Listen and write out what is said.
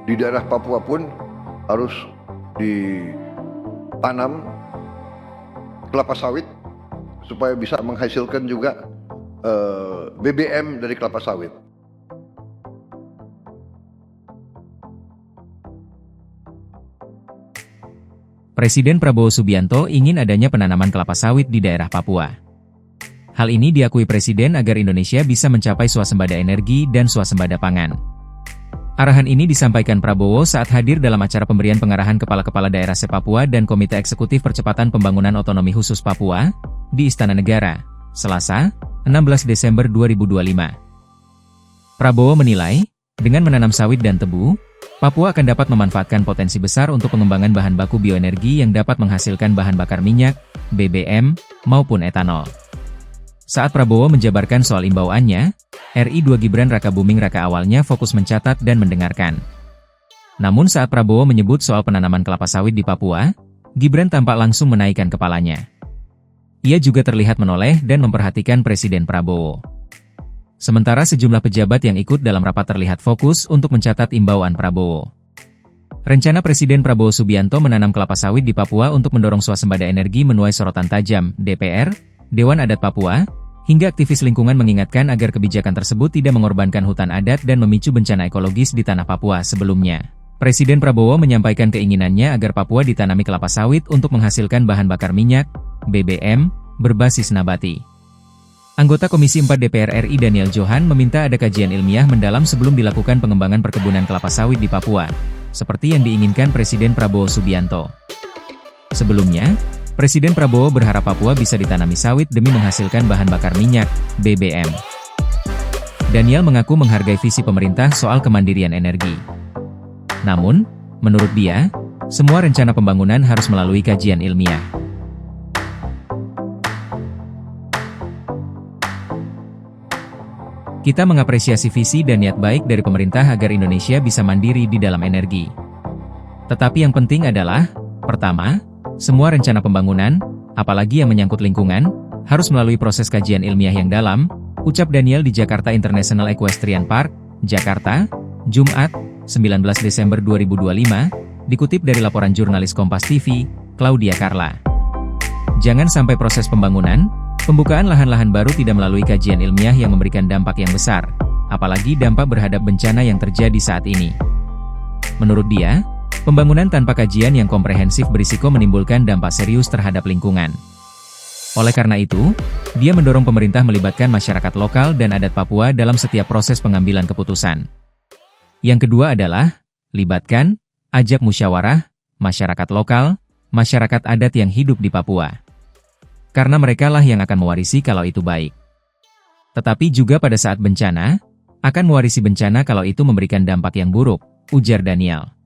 di daerah Papua pun harus ditanam kelapa sawit supaya bisa menghasilkan juga BBM dari kelapa sawit. Presiden Prabowo Subianto ingin adanya penanaman kelapa sawit di daerah Papua. Hal ini diakui Presiden agar Indonesia bisa mencapai swasembada energi dan swasembada pangan. Arahan ini disampaikan Prabowo saat hadir dalam acara pemberian pengarahan kepala-kepala daerah se-Papua dan Komite Eksekutif Percepatan Pembangunan Otonomi Khusus Papua di Istana Negara, Selasa, 16 Desember 2025. Prabowo menilai, dengan menanam sawit dan tebu, Papua akan dapat memanfaatkan potensi besar untuk pengembangan bahan baku bioenergi yang dapat menghasilkan bahan bakar minyak, BBM, maupun etanol. Saat Prabowo menjabarkan soal imbauannya, RI 2 Gibran Rakabuming Raka awalnya fokus mencatat dan mendengarkan. Namun saat Prabowo menyebut soal penanaman kelapa sawit di Papua, Gibran tampak langsung menaikkan kepalanya. Ia juga terlihat menoleh dan memperhatikan Presiden Prabowo. Sementara sejumlah pejabat yang ikut dalam rapat terlihat fokus untuk mencatat imbauan Prabowo. Rencana Presiden Prabowo Subianto menanam kelapa sawit di Papua untuk mendorong swasembada energi menuai sorotan tajam DPR, Dewan Adat Papua, hingga aktivis lingkungan mengingatkan agar kebijakan tersebut tidak mengorbankan hutan adat dan memicu bencana ekologis di tanah Papua sebelumnya. Presiden Prabowo menyampaikan keinginannya agar Papua ditanami kelapa sawit untuk menghasilkan bahan bakar minyak, BBM, berbasis nabati. Anggota Komisi 4 DPR RI Daniel Johan meminta ada kajian ilmiah mendalam sebelum dilakukan pengembangan perkebunan kelapa sawit di Papua, seperti yang diinginkan Presiden Prabowo Subianto. Sebelumnya, Presiden Prabowo berharap Papua bisa ditanami sawit demi menghasilkan bahan bakar minyak, BBM. Daniel mengaku menghargai visi pemerintah soal kemandirian energi. Namun, menurut dia, semua rencana pembangunan harus melalui kajian ilmiah. Kita mengapresiasi visi dan niat baik dari pemerintah agar Indonesia bisa mandiri di dalam energi. Tetapi yang penting adalah, pertama, semua rencana pembangunan, apalagi yang menyangkut lingkungan, harus melalui proses kajian ilmiah yang dalam, ucap Daniel di Jakarta International Equestrian Park, Jakarta, Jumat, 19 Desember 2025, dikutip dari laporan jurnalis Kompas TV, Claudia Carla. Jangan sampai proses pembangunan, pembukaan lahan-lahan baru tidak melalui kajian ilmiah yang memberikan dampak yang besar, apalagi dampak berhadap bencana yang terjadi saat ini. Menurut dia, pembangunan tanpa kajian yang komprehensif berisiko menimbulkan dampak serius terhadap lingkungan. Oleh karena itu, dia mendorong pemerintah melibatkan masyarakat lokal dan adat Papua dalam setiap proses pengambilan keputusan. Yang kedua adalah, libatkan, ajak musyawarah, masyarakat lokal, masyarakat adat yang hidup di Papua. Karena merekalah yang akan mewarisi kalau itu baik. Tetapi juga pada saat bencana, akan mewarisi bencana kalau itu memberikan dampak yang buruk, ujar Daniel.